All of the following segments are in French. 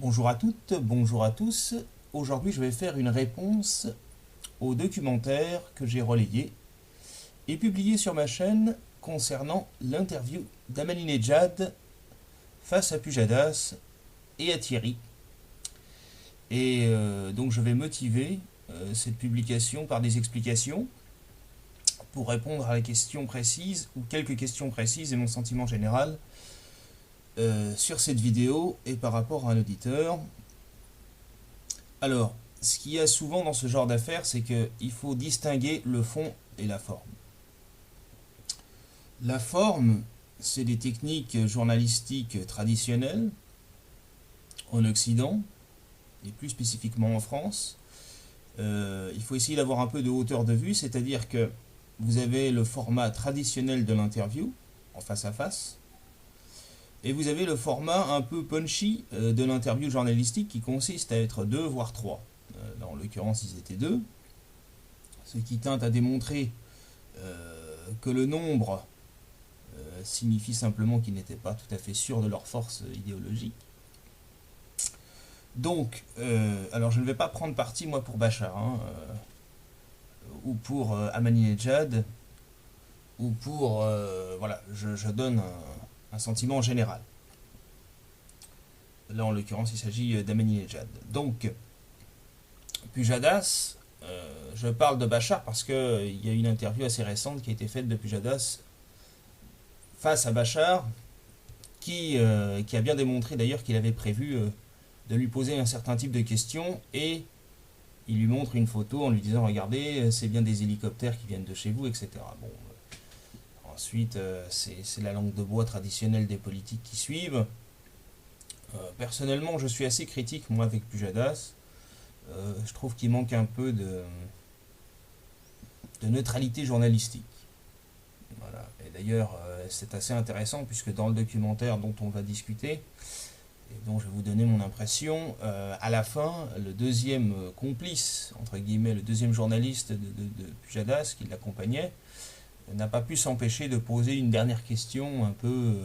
Bonjour à toutes, bonjour à tous. Aujourd'hui, je vais faire une réponse au documentaire que j'ai relayé et publié sur ma chaîne concernant l'interview d'Ahmadinejad face à Pujadas et à Thierry. Donc, je vais motiver cette publication par des explications pour répondre à la question précise ou quelques questions précises et mon sentiment général sur cette vidéo et par rapport à un auditeur. Alors, ce qu'il y a souvent dans ce genre d'affaires, c'est qu'il faut distinguer le fond et la forme. La forme, c'est des techniques journalistiques traditionnelles en Occident, et plus spécifiquement en France. Il faut essayer d'avoir un peu de hauteur de vue, c'est-à-dire que vous avez le format traditionnel de l'interview, en face à face, et vous avez le format un peu punchy de l'interview journalistique qui consiste à être deux, voire trois. En l'occurrence, ils étaient deux, ce qui tente à démontrer que le nombre signifie simplement qu'ils n'étaient pas tout à fait sûrs de leur force idéologique. Donc, alors je ne vais pas prendre parti moi pour Bachar, ou pour Ahmadinejad, ou pour... voilà, je donne un sentiment général. Là, en l'occurrence, il s'agit d'Ahmadinejad. Donc, Pujadas, je parle de Bachar parce qu'il y a une interview assez récente qui a été faite de Pujadas face à Bachar, qui a bien démontré d'ailleurs qu'il avait prévu de lui poser un certain type de questions, et il lui montre une photo en lui disant regardez, c'est bien des hélicoptères qui viennent de chez vous, etc. Bon, ensuite, c'est la langue de bois traditionnelle des politiques qui suivent. Personnellement, je suis assez critique moi avec Pujadas. Je trouve qu'il manque un peu de neutralité journalistique. Voilà. Et d'ailleurs, c'est assez intéressant puisque dans le documentaire dont on va discuter, et dont je vais vous donner mon impression, à la fin, le deuxième complice, entre guillemets, le deuxième journaliste de Pujadas qui l'accompagnait, n'a pas pu s'empêcher de poser une dernière question un peu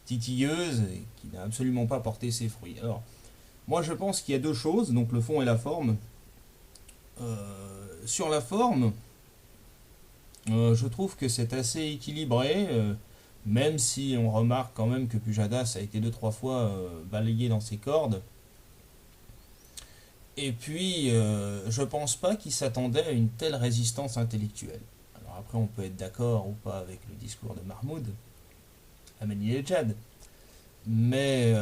titilleuse et qui n'a absolument pas porté ses fruits. Alors, moi je pense qu'il y a deux choses, donc le fond et la forme. Sur la forme, je trouve que c'est assez équilibré, même si on remarque quand même que Pujadas a été deux trois fois balayé dans ses cordes. Et puis, je pense pas qu'il s'attendait à une telle résistance intellectuelle. Alors après, on peut être d'accord ou pas avec le discours de Mahmoud Ahmadinejad, mais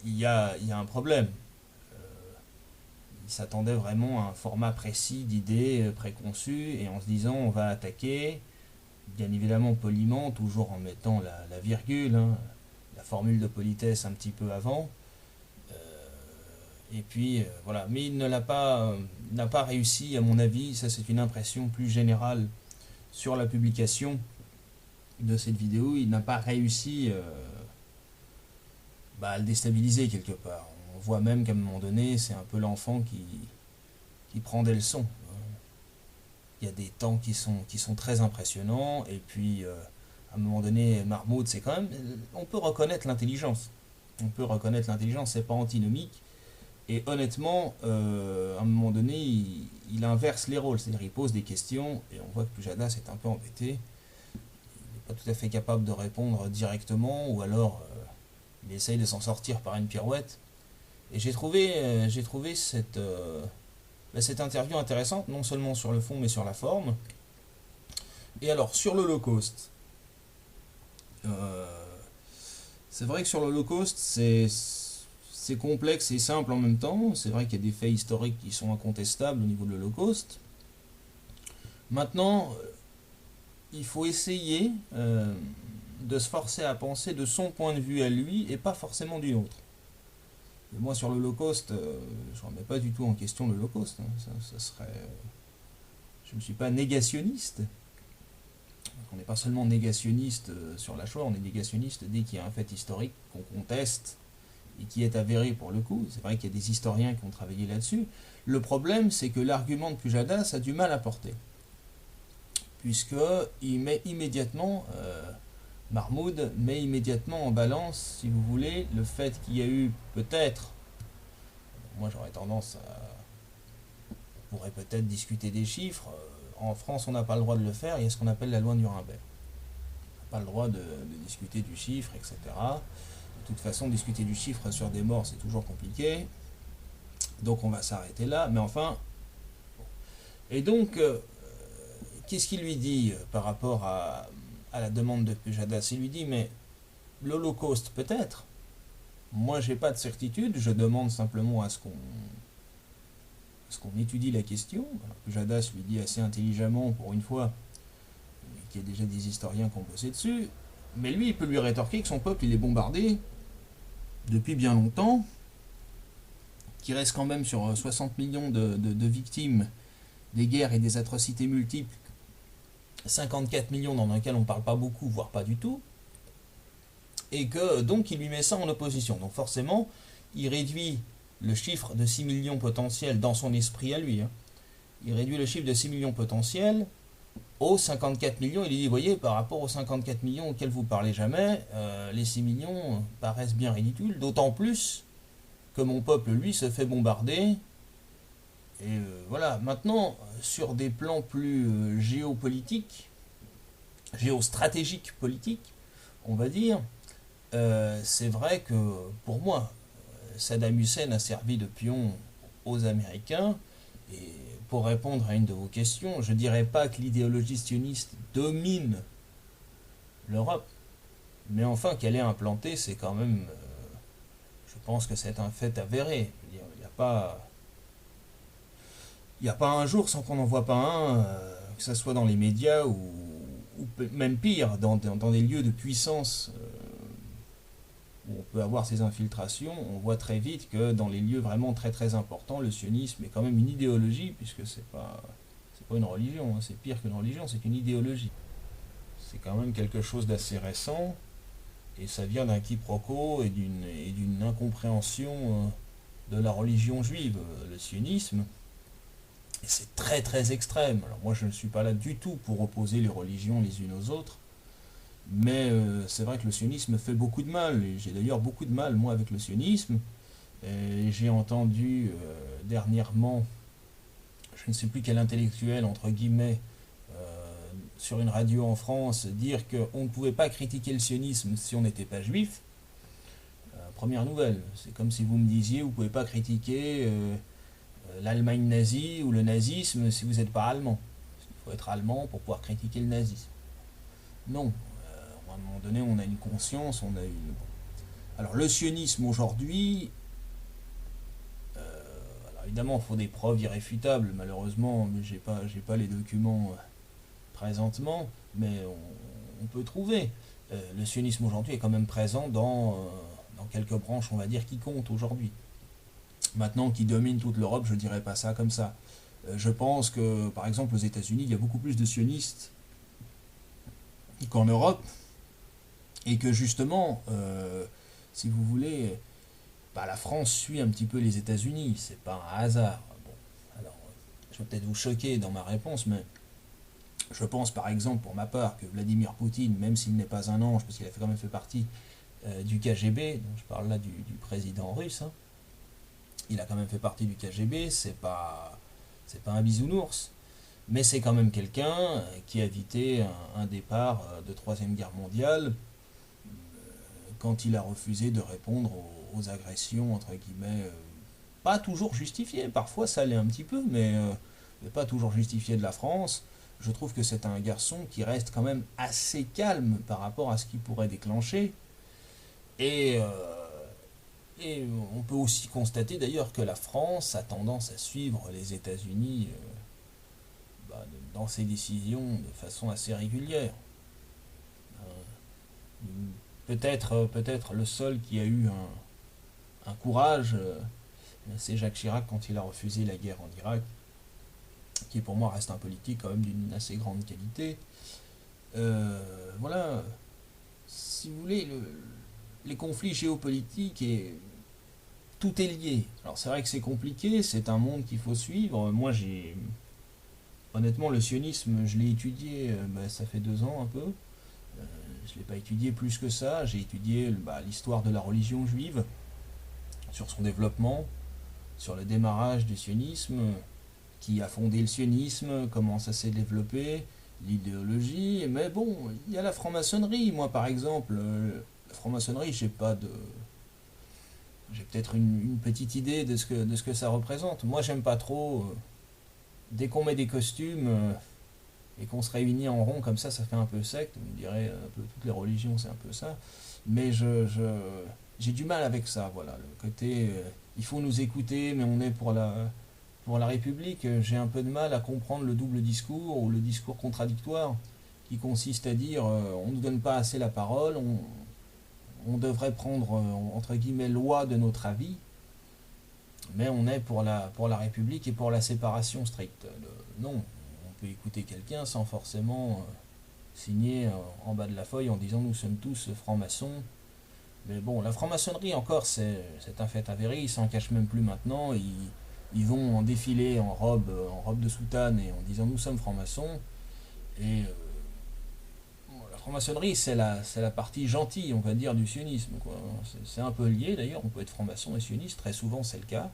il y a un problème. Il s'attendait vraiment à un format précis d'idées préconçues, et en se disant on va attaquer, bien évidemment poliment, toujours en mettant la virgule, la formule de politesse un petit peu avant. Et puis voilà, mais il ne l'a pas, n'a pas réussi à mon avis, ça c'est une impression plus générale sur la publication de cette vidéo, il n'a pas réussi à le déstabiliser quelque part. On voit même qu'à un moment donné, c'est un peu l'enfant qui prend des leçons. Il y a des temps qui sont très impressionnants, et puis à un moment donné, Mahmoud, c'est quand même... On peut reconnaître l'intelligence. On peut reconnaître l'intelligence, c'est pas antinomique. Et honnêtement, à un moment donné, il inverse les rôles. C'est-à-dire, il pose des questions, et on voit que Pujadas est un peu embêté. Il n'est pas tout à fait capable de répondre directement, ou alors il essaye de s'en sortir par une pirouette. Et j'ai trouvé cette interview intéressante, non seulement sur le fond, mais sur la forme. Et alors, sur l'Holocauste, c'est vrai que sur l'Holocauste, c'est complexe et simple en même temps. C'est vrai qu'il y a des faits historiques qui sont incontestables au niveau de l'Holocauste. Maintenant, il faut essayer de se forcer à penser de son point de vue à lui et pas forcément du nôtre. Et moi, sur l'Holocauste, je ne remets pas du tout en question l'Holocauste. Ça serait... Je ne suis pas négationniste. On n'est pas seulement négationniste sur la Shoah, on est négationniste dès qu'il y a un fait historique qu'on conteste et qui est avéré pour le coup. C'est vrai qu'il y a des historiens qui ont travaillé là-dessus. Le problème, c'est que l'argument de Pujadas a du mal à porter, puisqu'il met immédiatement Mahmoud met immédiatement en balance, si vous voulez, le fait qu'il y a eu peut-être, moi j'aurais tendance à, on pourrait peut-être discuter des chiffres, en France on n'a pas le droit de le faire, il y a ce qu'on appelle la loi Nuremberg. On n'a pas le droit de discuter du chiffre, etc. De toute façon, discuter du chiffre sur des morts, c'est toujours compliqué. Donc on va s'arrêter là, mais enfin... Et donc, qu'est-ce qu'il lui dit par rapport à la demande de Pujadas? Il lui dit, mais l'Holocauste peut-être. Moi, j'ai pas de certitude, je demande simplement à ce qu'on étudie la question. Alors, Pujadas lui dit assez intelligemment, pour une fois, qu'il y a déjà des historiens qui ont bossé dessus, mais lui, il peut lui rétorquer que son peuple, il est bombardé depuis bien longtemps, qu'il reste quand même sur 60 millions de victimes des guerres et des atrocités multiples, 54 millions dans lesquels on ne parle pas beaucoup, voire pas du tout, et que donc il lui met ça en opposition. Donc forcément, il réduit le chiffre de 6 millions potentiels dans son esprit à lui. Il réduit le chiffre de 6 millions potentiels aux 54 millions. Il lui dit, voyez, par rapport aux 54 millions auxquels vous parlez jamais, les 6 millions paraissent bien ridicules, d'autant plus que mon peuple, lui, se fait bombarder. Et voilà, maintenant, sur des plans plus géopolitiques, géostratégiques politiques, on va dire, c'est vrai que pour moi, Saddam Hussein a servi de pion aux Américains. Et pour répondre à une de vos questions, je ne dirais pas que l'idéologie sioniste domine l'Europe, mais enfin qu'elle est implantée, c'est quand même, je pense que c'est un fait avéré. Il n'y a pas, il n'y a pas un jour sans qu'on n'en voit pas un, que ce soit dans les médias ou même pire, dans des lieux de puissance où on peut avoir ces infiltrations. On voit très vite que dans les lieux vraiment très très importants, le sionisme est quand même une idéologie, puisque c'est pas une religion, c'est pire qu'une religion, c'est une idéologie. C'est quand même quelque chose d'assez récent, et ça vient d'un quiproquo et d'une incompréhension de la religion juive, le sionisme. Et c'est très très extrême. Alors moi je ne suis pas là du tout pour opposer les religions les unes aux autres, mais c'est vrai que le sionisme fait beaucoup de mal. Et j'ai d'ailleurs beaucoup de mal moi avec le sionisme. Et j'ai entendu dernièrement, je ne sais plus quel intellectuel entre guillemets, sur une radio en France, dire qu'on ne pouvait pas critiquer le sionisme si on n'était pas juif. Première nouvelle, c'est comme si vous me disiez vous ne pouvez pas critiquer l'Allemagne nazie ou le nazisme si vous n'êtes pas allemand. Il faut être allemand pour pouvoir critiquer le nazisme. Non, à un moment donné, on a une conscience, on a une... Alors le sionisme aujourd'hui, alors évidemment, il faut des preuves irréfutables, malheureusement, mais j'ai pas les documents présentement, mais on peut trouver. Le sionisme aujourd'hui est quand même présent dans quelques branches, on va dire, qui comptent aujourd'hui. Maintenant, qui domine toute l'Europe, je ne dirais pas ça comme ça. Je pense que, par exemple, aux États-Unis, il y a beaucoup plus de sionistes qu'en Europe, et que justement, si vous voulez, bah, la France suit un petit peu les États-Unis, c'est pas un hasard. Bon, alors, je vais peut-être vous choquer dans ma réponse, mais je pense par exemple pour ma part que Vladimir Poutine, même s'il n'est pas un ange, parce qu'il a quand même fait partie du KGB, donc je parle là du président russe, hein, il a quand même fait partie du KGB, c'est pas un bisounours, mais c'est quand même quelqu'un qui a évité un départ de Troisième Guerre mondiale quand il a refusé de répondre aux agressions, entre guillemets, pas toujours justifiées, parfois ça l'est un petit peu, mais pas toujours justifiées de la France. Je trouve que c'est un garçon qui reste quand même assez calme par rapport à ce qu'il pourrait déclencher. Et, on peut aussi constater d'ailleurs que la France a tendance à suivre les États-Unis dans ses décisions de façon assez régulière. Peut-être le seul qui a eu un courage, c'est Jacques Chirac quand il a refusé la guerre en Irak, qui pour moi reste un politique quand même d'une assez grande qualité. Voilà, si vous voulez, les conflits géopolitiques et tout est lié. Alors c'est vrai que c'est compliqué, c'est un monde qu'il faut suivre. Moi honnêtement le sionisme, je l'ai étudié, ça fait 2 ans un peu. je l'ai pas étudié plus que ça. J'ai étudié l'histoire de la religion juive, sur son développement, sur le démarrage du sionisme, qui a fondé le sionisme, comment ça s'est développé, l'idéologie. Mais bon, il y a la franc-maçonnerie. Moi, par exemple, la franc-maçonnerie, j'ai peut-être une petite idée de ce que ça représente. Moi, j'aime pas trop. Dès qu'on met des costumes et qu'on se réunit en rond comme ça fait un peu secte. On dirait un peu toutes les religions, c'est un peu ça. Mais j'ai du mal avec ça. Voilà, le côté, il faut nous écouter, mais on est pour la République. J'ai un peu de mal à comprendre le double discours ou le discours contradictoire qui consiste à dire on ne nous donne pas assez la parole, on devrait prendre entre guillemets loi de notre avis, mais on est pour la République et pour la séparation stricte. Non, on peut écouter quelqu'un sans forcément signer en bas de la feuille en disant nous sommes tous francs-maçons. Mais bon, la franc-maçonnerie encore, c'est un fait avéré, ils s'en cachent même plus maintenant, ils vont en défiler en robe de soutane et en disant nous sommes francs-maçons. Et la franc-maçonnerie, c'est la partie gentille, on va dire, du sionisme, quoi. C'est un peu lié d'ailleurs, on peut être franc-maçon et sioniste, très souvent c'est le cas.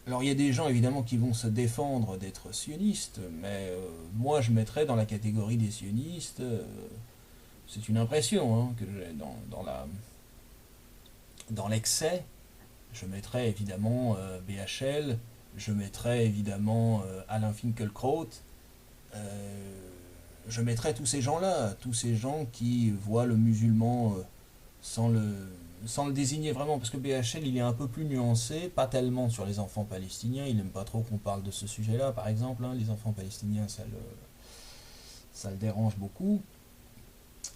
Alors il y a des gens évidemment qui vont se défendre d'être sionistes, mais moi je mettrais dans la catégorie des sionistes, c'est une impression que j'ai dans l'excès. Je mettrais évidemment BHL, je mettrais évidemment Alain Finkielkraut, je mettrais tous ces gens-là, tous ces gens qui voient le musulman sans le désigner vraiment, parce que BHL il est un peu plus nuancé, pas tellement sur les enfants palestiniens, il n'aime pas trop qu'on parle de ce sujet-là par exemple, les enfants palestiniens ça le dérange beaucoup.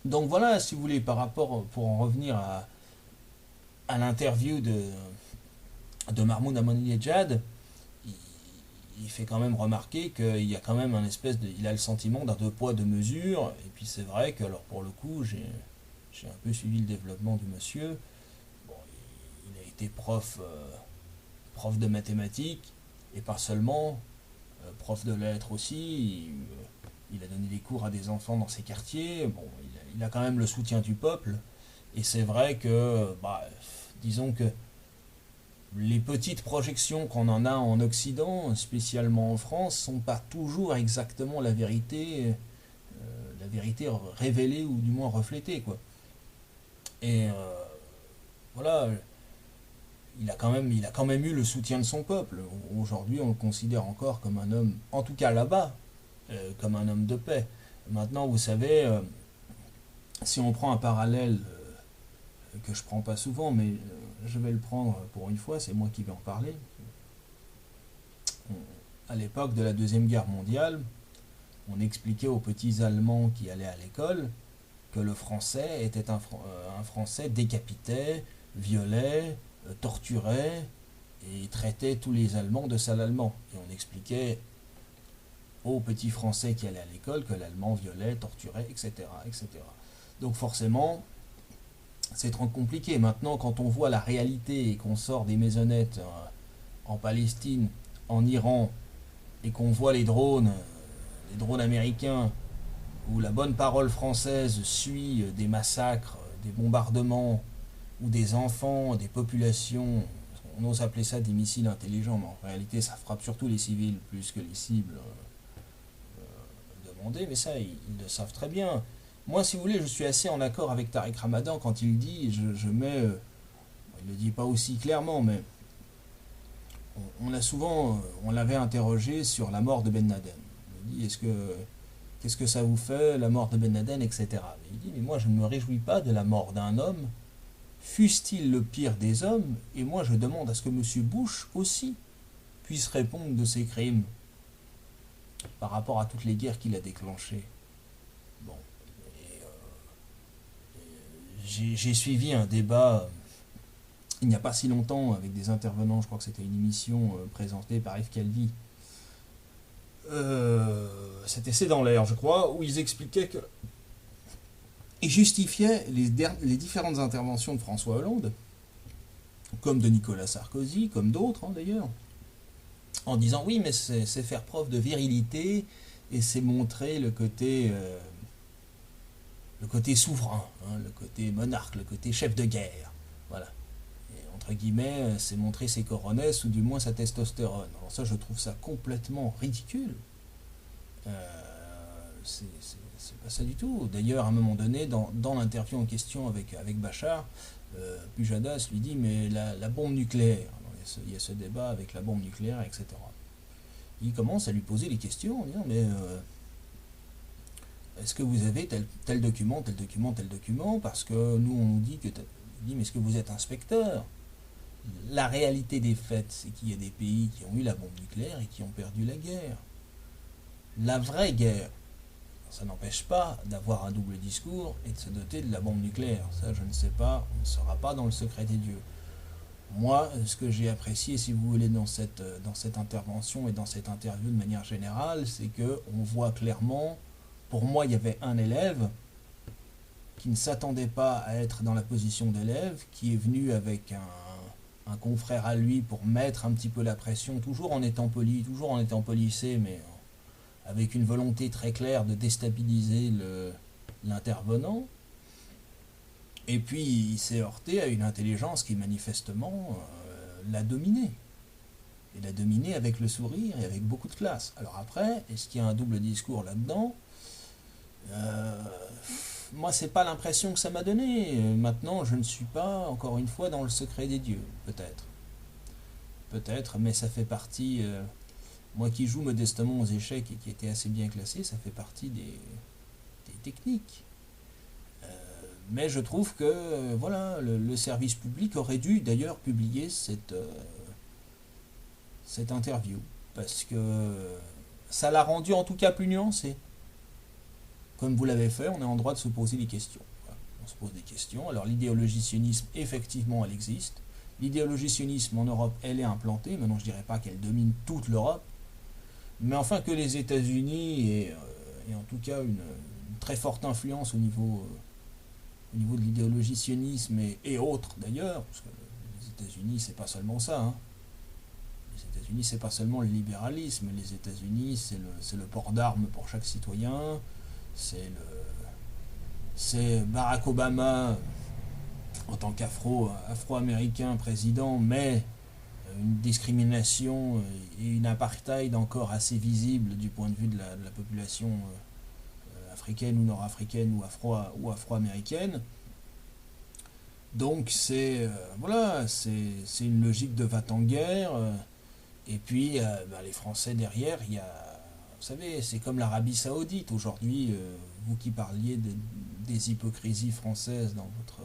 Donc voilà, si vous voulez, pour en revenir à l'interview de Mahmoud Ahmadinejad, il fait quand même remarquer qu'il y a quand même il a le sentiment d'un deux poids deux mesures, et puis c'est vrai que, alors pour le coup, j'ai un peu suivi le développement du monsieur. Bon, il a été prof de mathématiques, et pas seulement, prof de lettres aussi, il a donné des cours à des enfants dans ses quartiers, bon, il a quand même le soutien du peuple, et c'est vrai que, disons que les petites projections qu'on en a en Occident, spécialement en France, sont pas toujours exactement la vérité révélée ou du moins reflétée, quoi. Et voilà, il a quand même eu le soutien de son peuple. Aujourd'hui, on le considère encore comme un homme, en tout cas là-bas, comme un homme de paix. Maintenant, vous savez, si on prend un parallèle que je prends pas souvent, mais je vais le prendre pour une fois, c'est moi qui vais en parler. À l'époque de la Deuxième Guerre mondiale, on expliquait aux petits Allemands qui allaient à l'école que le français était un français décapité, violait, torturait et traitait tous les Allemands de sales Allemands. Et on expliquait aux petits Français qui allaient à l'école que l'allemand violait, torturait, etc., etc. Donc forcément, c'est trop compliqué. Maintenant, quand on voit la réalité et qu'on sort des maisonnettes en Palestine, en Iran, et qu'on voit les drones américains, où la bonne parole française suit des massacres, des bombardements, ou des enfants, des populations, on ose appeler ça des missiles intelligents, mais en réalité ça frappe surtout les civils plus que les cibles demandées, mais ça ils le savent très bien. Moi, si vous voulez, je suis assez en accord avec Tariq Ramadan quand il dit, je mets, il ne le dit pas aussi clairement, mais on l'avait interrogé sur la mort de Ben Laden. Il dit, qu'est-ce que ça vous fait, la mort de Ben Laden, etc. Il dit, mais moi je ne me réjouis pas de la mort d'un homme, fût-il le pire des hommes, et moi je demande à ce que M. Bush aussi puisse répondre de ses crimes par rapport à toutes les guerres qu'il a déclenchées. Bon, j'ai suivi un débat il n'y a pas si longtemps avec des intervenants, je crois que c'était une émission présentée par Yves Calvi. C'était C'est dans l'air, je crois, où ils expliquaient que et justifiait les différentes interventions de François Hollande, comme de Nicolas Sarkozy, comme d'autres d'ailleurs, en disant oui, mais c'est faire preuve de virilité et c'est montrer le côté le côté souverain, hein, le côté monarque, le côté chef de guerre. Voilà. Et, entre guillemets, c'est montrer ses coronesses ou du moins sa testostérone. Alors ça, je trouve ça complètement ridicule. C'est pas ça du tout. D'ailleurs, à un moment donné, dans l'interview en question avec Bachar, Pujadas lui dit mais la bombe nucléaire, alors, il y a ce débat avec la bombe nucléaire, etc. Il commence à lui poser des questions en disant mais est-ce que vous avez tel document, tel document, tel document, parce que nous on nous dit que il dit mais est-ce que vous êtes inspecteur? La réalité des faits, c'est qu'il y a des pays qui ont eu la bombe nucléaire et qui ont perdu la guerre. La vraie guerre, ça n'empêche pas d'avoir un double discours et de se doter de la bombe nucléaire. Ça, je ne sais pas, on ne sera pas dans le secret des dieux. Moi, ce que j'ai apprécié, si vous voulez, dans cette intervention et dans cette interview de manière générale, c'est qu'on voit clairement, pour moi, il y avait un élève qui ne s'attendait pas à être dans la position d'élève, qui est venu avec un confrère à lui pour mettre un petit peu la pression, toujours en étant poli, toujours en étant policé, mais avec une volonté très claire de déstabiliser l'intervenant. Et puis il s'est heurté à une intelligence qui manifestement l'a dominé. Et l'a dominé avec le sourire et avec beaucoup de classe. Alors après, est-ce qu'il y a un double discours là-dedans? Moi, c'est pas l'impression que ça m'a donné. Maintenant, je ne suis pas, encore une fois, dans le secret des dieux. Peut-être. Peut-être, mais ça fait partie... moi qui joue modestement aux échecs et qui était assez bien classé, ça fait partie des techniques. Mais je trouve que voilà, le service public aurait dû d'ailleurs publier cette interview. Parce que ça l'a rendu en tout cas plus nuancé. Comme vous l'avez fait, on est en droit de se poser des questions. Voilà, on se pose des questions. Alors l'idéologie sionisme, effectivement, elle existe. L'idéologie sionisme en Europe, elle est implantée. Maintenant, je ne dirais pas qu'elle domine toute l'Europe. Mais enfin que les États-Unis aient en tout cas une très forte influence au niveau de l'idéologie sionisme et autres d'ailleurs, parce que les États-Unis c'est pas seulement ça. Hein. Les États-Unis c'est pas seulement le libéralisme. Les États-Unis c'est le port d'armes pour chaque citoyen. C'est Barack Obama en tant qu'afro-américain président, mais une discrimination et une apartheid encore assez visible du point de vue de la population africaine ou nord-africaine ou afro-américaine. Donc voilà, c'est une logique de va-t-en-guerre. Et puis les Français derrière, il y a, vous savez, c'est comme l'Arabie Saoudite aujourd'hui. Vous qui parliez des hypocrisies françaises dans votre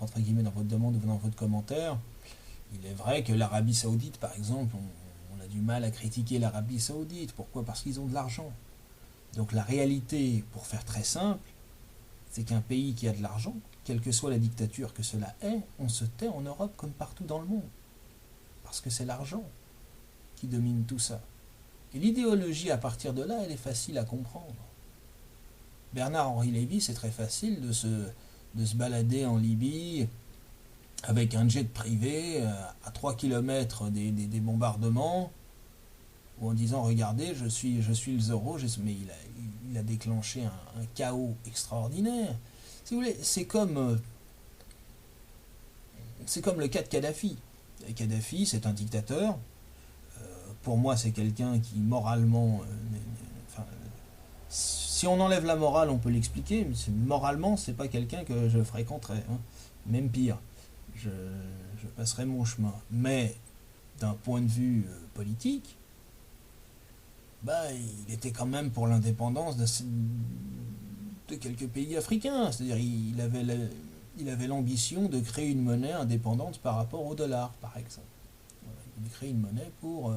entre guillemets, dans votre demande ou dans votre commentaire. Il est vrai que l'Arabie Saoudite, par exemple, on a du mal à critiquer l'Arabie Saoudite. Pourquoi? Parce qu'ils ont de l'argent. Donc la réalité, pour faire très simple, c'est qu'un pays qui a de l'argent, quelle que soit la dictature que cela est, on se tait en Europe comme partout dans le monde. Parce que c'est l'argent qui domine tout ça. Et l'idéologie, à partir de là, elle est facile à comprendre. Bernard-Henri Lévy, c'est très facile de se balader en Libye avec un jet privé à 3 km des bombardements, ou en disant regardez, je suis le Zorro, mais il a déclenché un chaos extraordinaire. Si vous voulez, c'est comme le cas de Kadhafi. Kadhafi, c'est un dictateur. Pour moi, c'est quelqu'un qui moralement, si on enlève la morale, on peut l'expliquer, mais moralement, c'est pas quelqu'un que je fréquenterais. Hein. Même pire, je passerai mon chemin. Mais d'un point de vue politique, il était quand même pour l'indépendance de quelques pays africains. C'est-à-dire, il avait l'ambition de créer une monnaie indépendante par rapport au dollar, par exemple. Voilà, il créait une monnaie pour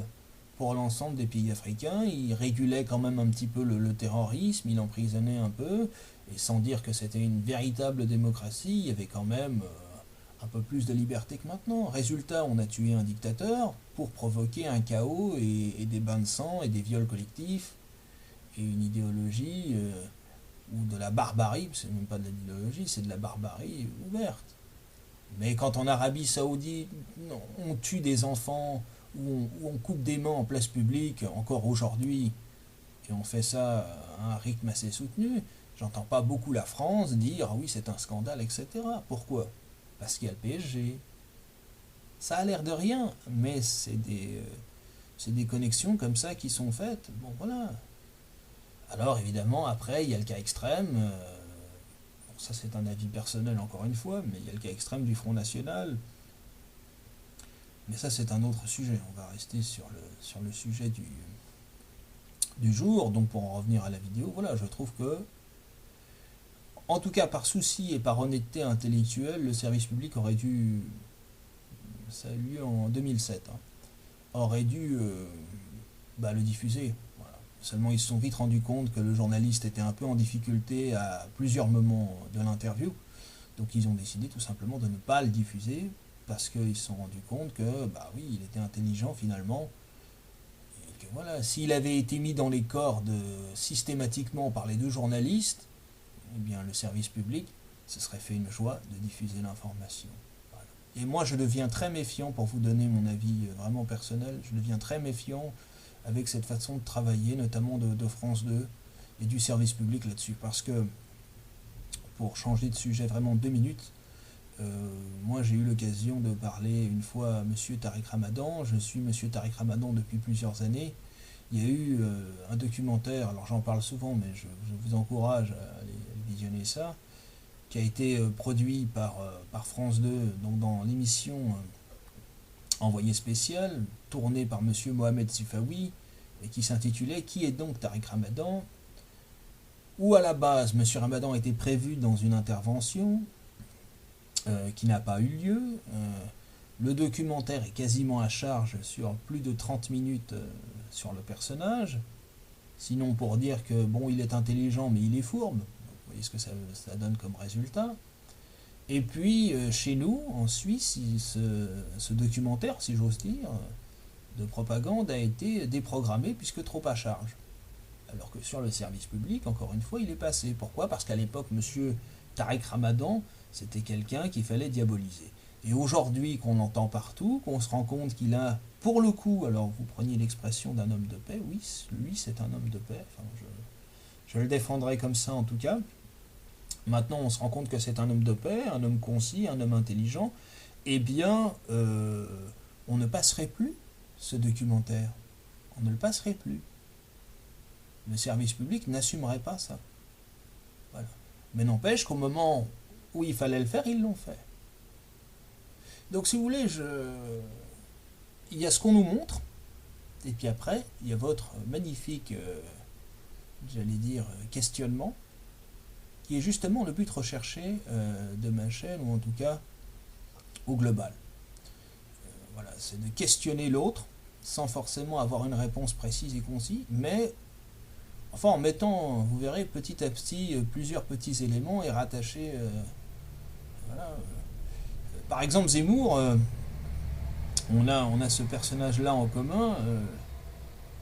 l'ensemble des pays africains. Il régulait quand même un petit peu le terrorisme, il emprisonnait un peu, et sans dire que c'était une véritable démocratie, il y avait quand même un peu plus de liberté que maintenant. Résultat, on a tué un dictateur pour provoquer un chaos et des bains de sang et des viols collectifs et une idéologie ou de la barbarie, c'est même pas de l'idéologie, c'est de la barbarie ouverte. Mais quand en Arabie Saoudite, on tue des enfants ou on coupe des mains en place publique, encore aujourd'hui, et on fait ça à un rythme assez soutenu, J'entends pas beaucoup la France dire ah oui c'est un scandale, etc. Pourquoi? Parce qu'il y a le PSG. Ça a l'air de rien, mais c'est des connexions comme ça qui sont faites. Bon voilà. Alors évidemment après il y a le cas extrême. Bon, ça c'est un avis personnel encore une fois, mais il y a le cas extrême du Front National. Mais ça c'est un autre sujet. On va rester sur le sujet du jour. Donc pour en revenir à la vidéo, voilà, je trouve que en tout cas par souci et par honnêteté intellectuelle, le service public aurait dû, ça a eu lieu en 2007, hein, aurait dû le diffuser. Voilà. Seulement ils se sont vite rendus compte que le journaliste était un peu en difficulté à plusieurs moments de l'interview. Donc ils ont décidé tout simplement de ne pas le diffuser parce qu'ils se sont rendus compte que, bah oui, il était intelligent finalement. Et que voilà, s'il avait été mis dans les cordes systématiquement par les deux journalistes, eh bien le service public se serait fait une joie de diffuser l'information. Voilà. Et moi je deviens très méfiant, pour vous donner mon avis vraiment personnel, je deviens très méfiant avec cette façon de travailler, notamment de France 2 et du service public là-dessus. Parce que, pour changer de sujet vraiment 2 minutes, moi j'ai eu l'occasion de parler une fois à Monsieur Tariq Ramadan. Je suis Monsieur Tariq Ramadan depuis plusieurs années. Il y a eu un documentaire, alors j'en parle souvent, mais je vous encourage à aller visionner ça, qui a été produit par France 2, donc dans l'émission Envoyé spécial, tourné par Monsieur Mohamed Sifawi, et qui s'intitulait Qui est donc Tariq Ramadan, où à la base Monsieur Ramadan était prévu dans une intervention qui n'a pas eu lieu. Le documentaire est quasiment à charge sur plus de 30 minutes sur le personnage. Sinon pour dire que bon, il est intelligent mais il est fourbe. Vous voyez ce que ça donne comme résultat. Et puis chez nous, en Suisse, ce documentaire, si j'ose dire, de propagande a été déprogrammé puisque trop à charge. Alors que sur le service public, encore une fois, il est passé. Pourquoi? Parce qu'à l'époque, Monsieur Tariq Ramadan, c'était quelqu'un qu'il fallait diaboliser. Et aujourd'hui, qu'on entend partout, qu'on se rend compte qu'il a, pour le coup, alors vous preniez l'expression d'un homme de paix, oui, lui c'est un homme de paix, enfin, je le défendrai comme ça en tout cas. Maintenant, on se rend compte que c'est un homme de paix, un homme concis, un homme intelligent. Eh bien, on ne passerait plus ce documentaire. On ne le passerait plus. Le service public n'assumerait pas ça. Voilà. Mais n'empêche qu'au moment où il fallait le faire, ils l'ont fait. Donc si vous voulez, il y a ce qu'on nous montre, et puis après, il y a votre magnifique, j'allais dire, questionnement, qui est justement le but recherché de ma chaîne, ou en tout cas au global. Voilà, c'est de questionner l'autre, sans forcément avoir une réponse précise et concise, mais enfin en mettant, vous verrez, petit à petit, plusieurs petits éléments et rattachés. Voilà. Par exemple, Zemmour, on a ce personnage-là en commun.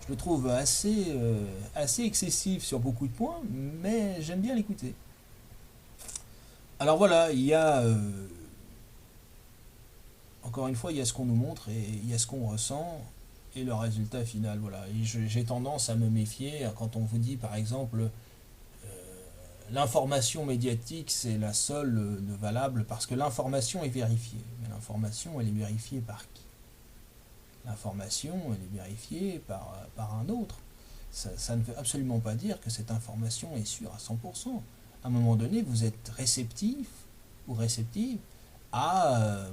Je le trouve assez excessif sur beaucoup de points, mais j'aime bien l'écouter. Alors voilà, il y a encore une fois, il y a ce qu'on nous montre et il y a ce qu'on ressent et le résultat final. Voilà. Et j'ai tendance à me méfier quand on vous dit, par exemple, l'information médiatique, c'est la seule valable parce que l'information est vérifiée. Mais l'information, elle est vérifiée par qui? L'information, elle est vérifiée par un autre. Ça ne veut absolument pas dire que cette information est sûre à 100%. À un moment donné, vous êtes réceptif ou réceptive à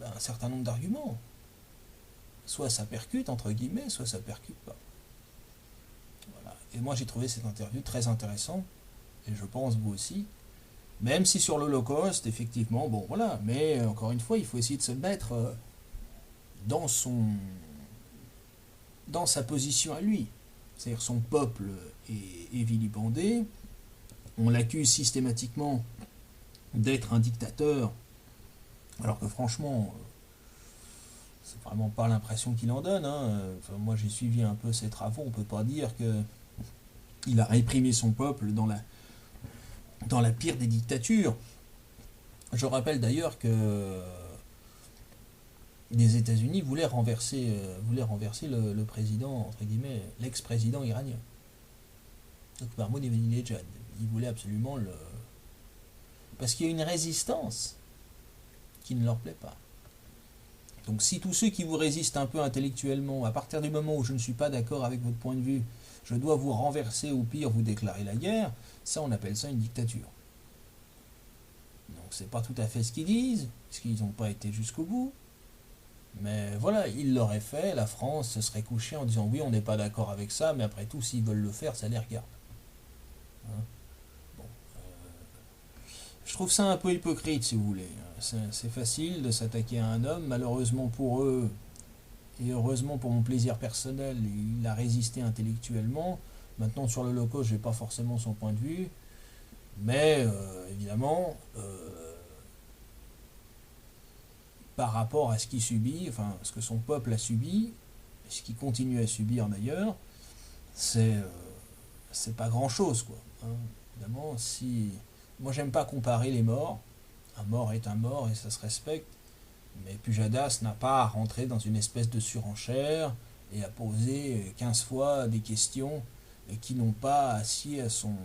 un certain nombre d'arguments. Soit ça percute, entre guillemets, soit ça percute pas. Voilà. Et moi, j'ai trouvé cette interview très intéressante, et je pense vous aussi. Même si sur l'Holocauste, effectivement, bon, voilà. Mais encore une fois, il faut essayer de se mettre dans sa position à lui. C'est-à-dire son peuple est vilipendé, on l'accuse systématiquement d'être un dictateur, alors que franchement, c'est vraiment pas l'impression qu'il en donne. Hein. Enfin, moi j'ai suivi un peu ses travaux, on peut pas dire qu'il a réprimé son peuple dans la pire des dictatures. Je rappelle d'ailleurs que les États-Unis voulaient renverser le président, entre guillemets, l'ex-président iranien. Donc Mahmoud Ahmadinejad, il voulait absolument le... Parce qu'il y a une résistance qui ne leur plaît pas. Donc si tous ceux qui vous résistent un peu intellectuellement, à partir du moment où je ne suis pas d'accord avec votre point de vue, je dois vous renverser ou pire vous déclarer la guerre, ça on appelle ça une dictature. Donc c'est pas tout à fait ce qu'ils disent, parce qu'ils n'ont pas été jusqu'au bout. Mais voilà, ils l'auraient fait, la France se serait couchée en disant oui on n'est pas d'accord avec ça, mais après tout s'ils veulent le faire, ça les regarde. Hein. Bon, je trouve ça un peu hypocrite si vous voulez. C'est facile de s'attaquer à un homme, malheureusement pour eux, et heureusement pour mon plaisir personnel, il a résisté intellectuellement. Maintenant sur l'Holocauste, je n'ai pas forcément son point de vue, mais évidemment, par rapport à ce qu'il subit, enfin ce que son peuple a subi, ce qu'il continue à subir d'ailleurs, c'est pas grand chose quoi. Hein. Évidemment, si moi j'aime pas comparer les morts, un mort est un mort et ça se respecte, mais Pujadas n'a pas à rentrer dans une espèce de surenchère et à poser 15 fois des questions qui n'ont pas assis à son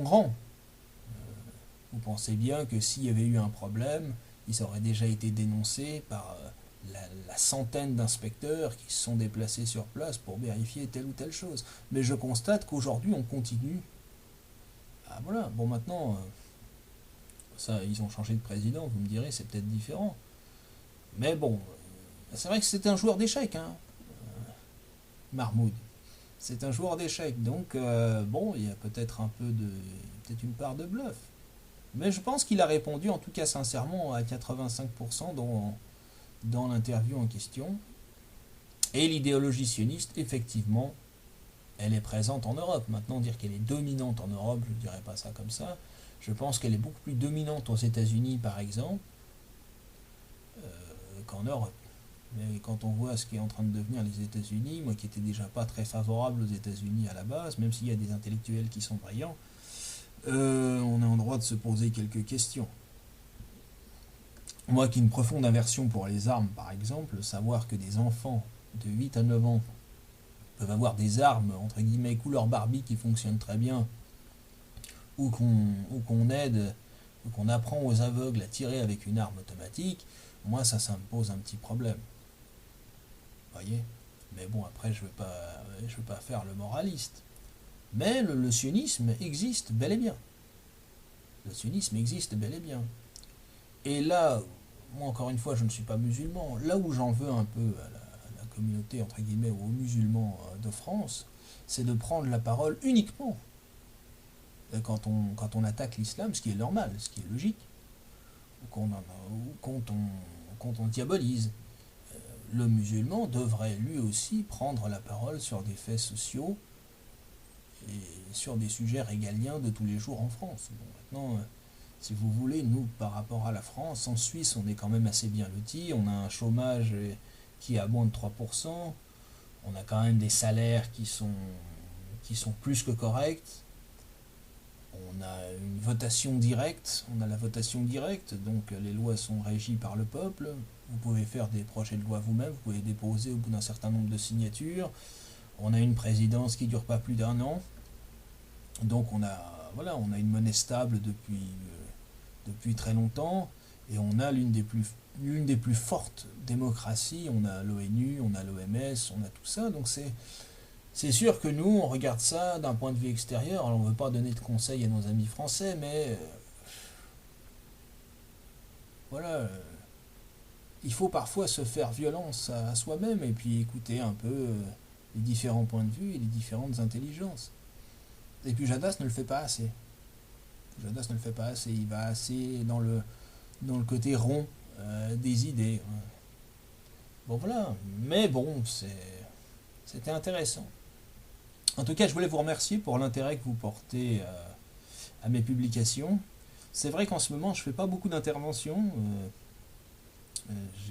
rang. Vous pensez bien que s'il y avait eu un problème, il aurait déjà été dénoncé par la centaine d'inspecteurs qui se sont déplacés sur place pour vérifier telle ou telle chose. Mais je constate qu'aujourd'hui on continue. Ah voilà, bon maintenant, ça ils ont changé de président, vous me direz, c'est peut-être différent. Mais bon, c'est vrai que c'est un joueur d'échecs, hein, Mahmoud. C'est un joueur d'échecs, donc bon, il y a peut-être un peu de, peut-être une part de bluff. Mais je pense qu'il a répondu, en tout cas sincèrement, à 85% dans l'interview en question. Et l'idéologie sioniste, effectivement, elle est présente en Europe. Maintenant, dire qu'elle est dominante en Europe, je ne dirais pas ça comme ça. Je pense qu'elle est beaucoup plus dominante aux États-Unis, par exemple, qu'en Europe. Mais quand on voit ce qui est en train de devenir les États-Unis, moi qui n'étais déjà pas très favorable aux États-Unis à la base, même s'il y a des intellectuels qui sont brillants, on est en droit de se poser quelques questions. Moi qui ai une profonde aversion pour les armes, par exemple, savoir que des enfants de 8 à 9 ans peuvent avoir des armes, entre guillemets, couleur Barbie qui fonctionnent très bien, ou qu'on aide, ou qu'on apprend aux aveugles à tirer avec une arme automatique, moi ça me pose un petit problème. Vous voyez. Mais bon, après, je veux pas faire le moraliste. Mais le sionisme existe bel et bien. Le sionisme existe bel et bien. Et là, moi encore une fois, je ne suis pas musulman. Là où j'en veux un peu à la communauté, entre guillemets, ou aux musulmans de France, c'est de prendre la parole uniquement quand on attaque l'islam, ce qui est normal, ce qui est logique, ou quand on diabolise. Le musulman devrait lui aussi prendre la parole sur des faits sociaux et sur des sujets régaliens de tous les jours en France. Bon, maintenant, si vous voulez, nous, par rapport à la France, en Suisse, on est quand même assez bien lotis. On a un chômage qui est à moins de 3%. On a quand même des salaires qui sont plus que corrects. On a une votation directe. On a la votation directe, donc les lois sont régies par le peuple. Vous pouvez faire des projets de loi vous-même. Vous pouvez déposer au bout d'un certain nombre de signatures. On a une présidence qui ne dure pas plus d'1 an. Donc on a une monnaie stable depuis très longtemps, et on a l'une des plus fortes démocraties. On a l'ONU, on a l'OMS, on a tout ça. Donc c'est sûr que nous, on regarde ça d'un point de vue extérieur. Alors on ne veut pas donner de conseils à nos amis français, mais voilà, il faut parfois se faire violence à soi-même et puis écouter un peu les différents points de vue et les différentes intelligences. Et puis Jadas ne le fait pas assez. Jadas ne le fait pas assez. Il va assez dans le côté rond des idées. Bon voilà. Mais bon, c'était intéressant. En tout cas, je voulais vous remercier pour l'intérêt que vous portez à mes publications. C'est vrai qu'en ce moment, je ne fais pas beaucoup d'interventions.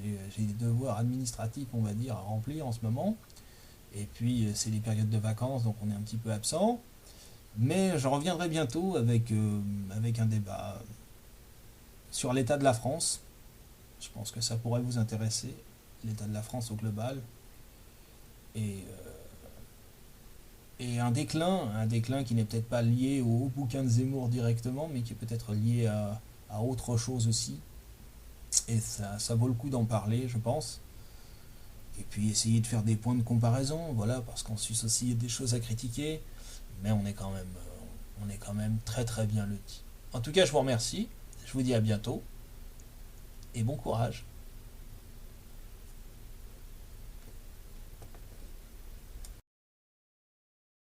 J'ai des devoirs administratifs, on va dire, à remplir en ce moment. Et puis, c'est les périodes de vacances, donc on est un petit peu absent. Mais je reviendrai bientôt avec un débat sur l'état de la France. Je pense que ça pourrait vous intéresser, l'état de la France au global. Et et un déclin qui n'est peut-être pas lié au bouquin de Zemmour directement, mais qui est peut-être lié à autre chose aussi. Et ça vaut le coup d'en parler, je pense. Et puis essayer de faire des points de comparaison, voilà, parce qu'en Suisse aussi il y a des choses à critiquer, mais on est quand même très très bien lotis. En tout cas, je vous remercie, je vous dis à bientôt, et bon courage.